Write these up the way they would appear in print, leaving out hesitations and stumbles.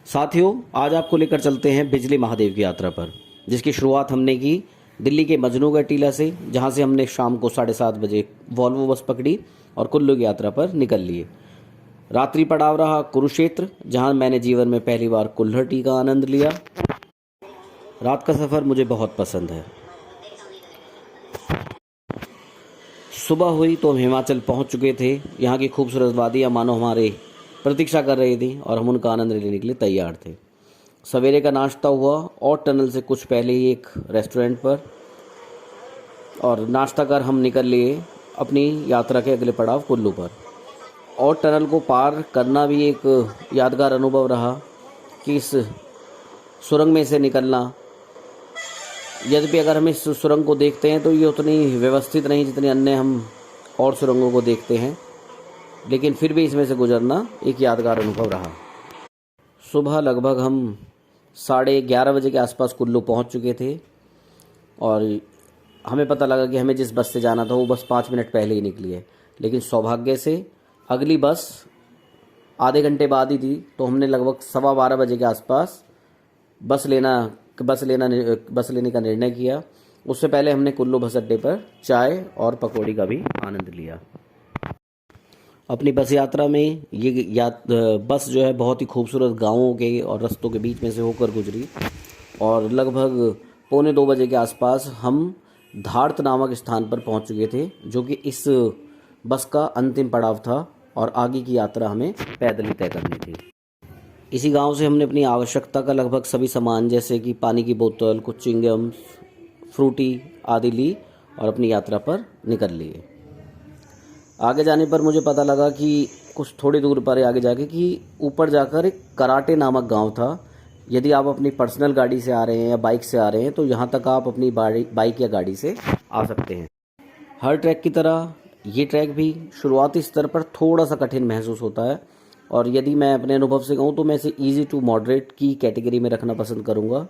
साथियों, आज आपको लेकर चलते हैं बिजली महादेव की यात्रा पर, जिसकी शुरुआत हमने की दिल्ली के मजनूगढ़ टीला से, जहां से हमने शाम को 7:30 बजे वॉल्वो बस पकड़ी और कुल्लू की यात्रा पर निकल लिए। रात्रि पड़ाव रहा कुरुक्षेत्र, जहां मैंने जीवन में पहली बार कुल्हड़ टी का आनंद लिया। रात का सफ़र मुझे बहुत पसंद है। सुबह हुई तो हम हिमाचल पहुंच चुके थे। यहाँ की खूबसूरत वादियाँ मानो हमारे प्रतीक्षा कर रही थी और हम उनका आनंद लेने के लिए तैयार थे। सवेरे का नाश्ता हुआ और टनल से कुछ पहले ही एक रेस्टोरेंट पर, और नाश्ता कर हम निकल लिए अपनी यात्रा के अगले पड़ाव कुल्लू पर। और टनल को पार करना भी एक यादगार अनुभव रहा कि इस सुरंग में से निकलना, यद्यपि अगर हम इस सुरंग को देखते हैं तो ये उतनी व्यवस्थित नहीं जितनी अन्य हम और सुरंगों को देखते हैं, लेकिन फिर भी इसमें से गुजरना एक यादगार अनुभव रहा। सुबह लगभग हम 11:30 बजे के आसपास कुल्लू पहुंच चुके थे और हमें पता लगा कि हमें जिस बस से जाना था वो बस 5 मिनट पहले ही निकली है, लेकिन सौभाग्य से अगली बस आधे घंटे बाद ही थी। तो हमने लगभग 12:15 बजे के आसपास बस लेने का निर्णय किया। उससे पहले हमने कुल्लू बस अड्डे पर चाय और पकौड़ी का भी आनंद लिया। अपनी बस यात्रा में बस जो है बहुत ही खूबसूरत गांवों के और रास्तों के बीच में से होकर गुजरी और लगभग 1:45 बजे के आसपास हम धारत नामक स्थान पर पहुंच चुके थे, जो कि इस बस का अंतिम पड़ाव था और आगे की यात्रा हमें पैदल ही तय करनी थी। इसी गांव से हमने अपनी आवश्यकता का लगभग सभी सामान, जैसे कि पानी की बोतल, कुछ चिंगम्स, फ्रूटी आदि ली और अपनी यात्रा पर निकल लिए। आगे जाने पर मुझे पता लगा कि कुछ थोड़ी दूर पर आगे जाके कि ऊपर जाकर एक कराटे नामक गांव था। यदि आप अपनी पर्सनल गाड़ी से आ रहे हैं या बाइक से आ रहे हैं तो यहाँ तक आप अपनी बाइक या गाड़ी से आ सकते हैं। हर ट्रैक की तरह ये ट्रैक भी शुरुआती स्तर पर थोड़ा सा कठिन महसूस होता है, और यदि मैं अपने अनुभव से कहूँ तो मैं इसे ईजी टू मॉडरेट की कैटेगरी में रखना पसंद करूँगा।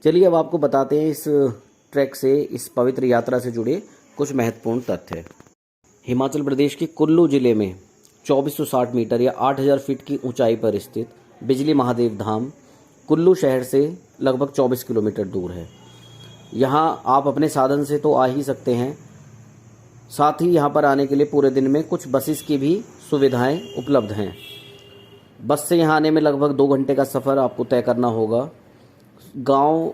चलिए अब आपको बताते हैं इस ट्रैक से, इस पवित्र यात्रा से जुड़े कुछ महत्वपूर्ण तथ्य। हिमाचल प्रदेश के कुल्लू जिले में 2460 मीटर या 8000 फीट की ऊंचाई पर स्थित बिजली महादेव धाम कुल्लू शहर से लगभग 24 किलोमीटर दूर है। यहाँ आप अपने साधन से तो आ ही सकते हैं, साथ ही यहाँ पर आने के लिए पूरे दिन में कुछ बसेस की भी सुविधाएं उपलब्ध हैं। बस से यहाँ आने में लगभग 2 घंटे का सफ़र आपको तय करना होगा। गांव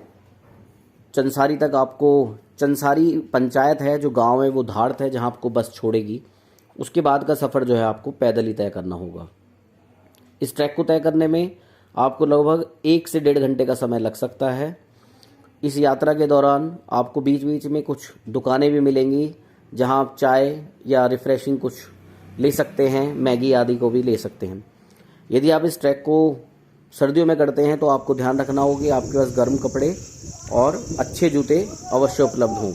चंसारी तक आपको, चंसारी पंचायत है जो गांव है वो धारत है जहां आपको बस छोड़ेगी। उसके बाद का सफ़र जो है आपको पैदल ही तय करना होगा। इस ट्रैक को तय करने में आपको लगभग 1 से 1.5 घंटे का समय लग सकता है। इस यात्रा के दौरान आपको बीच बीच में कुछ दुकानें भी मिलेंगी जहां आप चाय या रिफ़्रेशिंग कुछ ले सकते हैं, मैगी आदि को भी ले सकते हैं। यदि आप इस ट्रैक को सर्दियों में करते हैं तो आपको ध्यान रखना होगा कि आपके पास गर्म कपड़े और अच्छे जूते अवश्य उपलब्ध हों।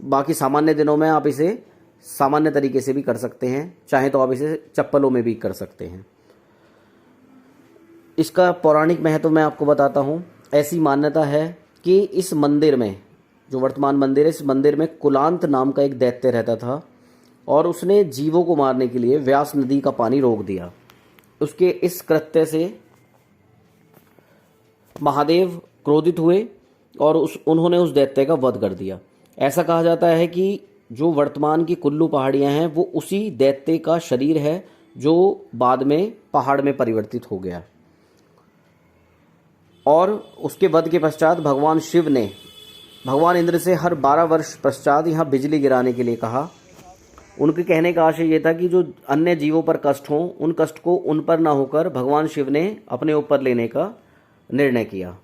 बाकी सामान्य दिनों में आप इसे सामान्य तरीके से भी कर सकते हैं, चाहे तो आप इसे चप्पलों में भी कर सकते हैं। इसका पौराणिक महत्व मैं आपको बताता हूँ। ऐसी मान्यता है कि इस मंदिर में, जो वर्तमान मंदिर है, इस मंदिर में कुलांत नाम का एक दैत्य रहता था और उसने जीवों को मारने के लिए व्यास नदी का पानी रोक दिया। उसके इस कृत्य से महादेव क्रोधित हुए और उन्होंने उस दैत्य का वध कर दिया। ऐसा कहा जाता है कि जो वर्तमान की कुल्लू पहाड़ियां हैं वो उसी दैत्य का शरीर है जो बाद में पहाड़ में परिवर्तित हो गया। और उसके वध के पश्चात भगवान शिव ने भगवान इंद्र से हर 12 वर्ष पश्चात यहाँ बिजली गिराने के लिए कहा। उनके कहने का आशय ये था कि जो अन्य जीवों पर कष्ट हों, उन कष्ट को उन पर ना होकर भगवान शिव ने अपने ऊपर लेने का निर्णय किया।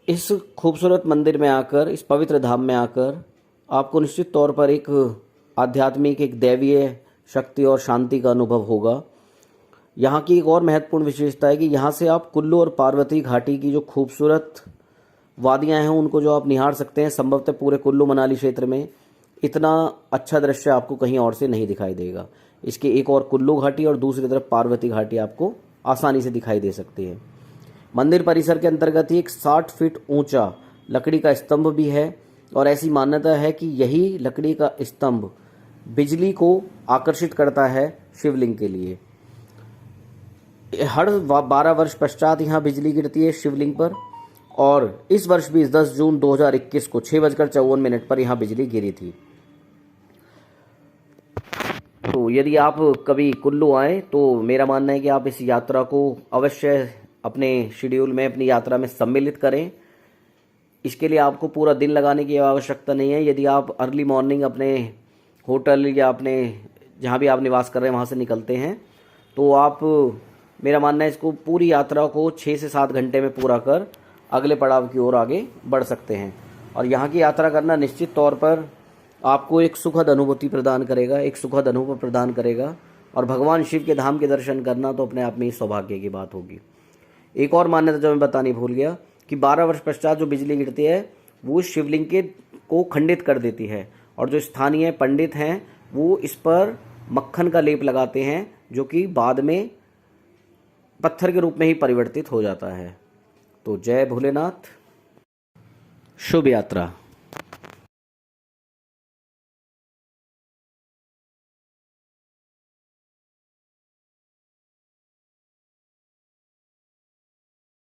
इस खूबसूरत मंदिर में आकर, इस पवित्र धाम में आकर आपको निश्चित तौर पर एक आध्यात्मिक, एक दैवीय शक्ति और शांति का अनुभव होगा। यहाँ की एक और महत्वपूर्ण विशेषता है कि यहाँ से आप कुल्लू और पार्वती घाटी की जो खूबसूरत वादियाँ हैं उनको जो आप निहार सकते हैं। संभवतः पूरे कुल्लू मनाली क्षेत्र में इतना अच्छा दृश्य आपको कहीं और से नहीं दिखाई देगा। इसके एक और कुल्लू घाटी और दूसरी तरफ पार्वती घाटी आपको आसानी से दिखाई दे सकती है। मंदिर परिसर के अंतर्गत ही एक 60 फीट ऊंचा लकड़ी का स्तंभ भी है और ऐसी मान्यता है कि यही लकड़ी का स्तंभ बिजली को आकर्षित करता है शिवलिंग के लिए। हर 12 वर्ष पश्चात यहाँ बिजली गिरती है शिवलिंग पर, और इस वर्ष भी 10 जून 2021 को 6:54 पर यहाँ बिजली गिरी थी। तो यदि आप कभी कुल्लू आएँ तो मेरा मानना है कि आप इस यात्रा को अवश्य अपने शेड्यूल में, अपनी यात्रा में सम्मिलित करें। इसके लिए आपको पूरा दिन लगाने की आवश्यकता नहीं है। यदि आप अर्ली मॉर्निंग अपने होटल या अपने जहाँ भी आप निवास कर रहे हैं वहाँ से निकलते हैं तो आप, मेरा मानना है, इसको पूरी यात्रा को 6 से 7 घंटे में पूरा कर अगले पड़ाव की ओर आगे बढ़ सकते हैं। और यहाँ की यात्रा करना निश्चित तौर पर आपको एक सुखद अनुभूति प्रदान करेगा, एक सुखद अनुभव प्रदान करेगा। और भगवान शिव के धाम के दर्शन करना तो अपने आप में ही सौभाग्य की बात होगी। एक और मान्यता जो मैं बतानी भूल गया कि 12 वर्ष पश्चात जो बिजली गिरती है वो शिवलिंग के को खंडित कर देती है, और जो स्थानीय पंडित हैं वो इस पर मक्खन का लेप लगाते हैं, जो कि बाद में पत्थर के रूप में ही परिवर्तित हो जाता है। तो जय भोलेनाथ, शुभ यात्रा।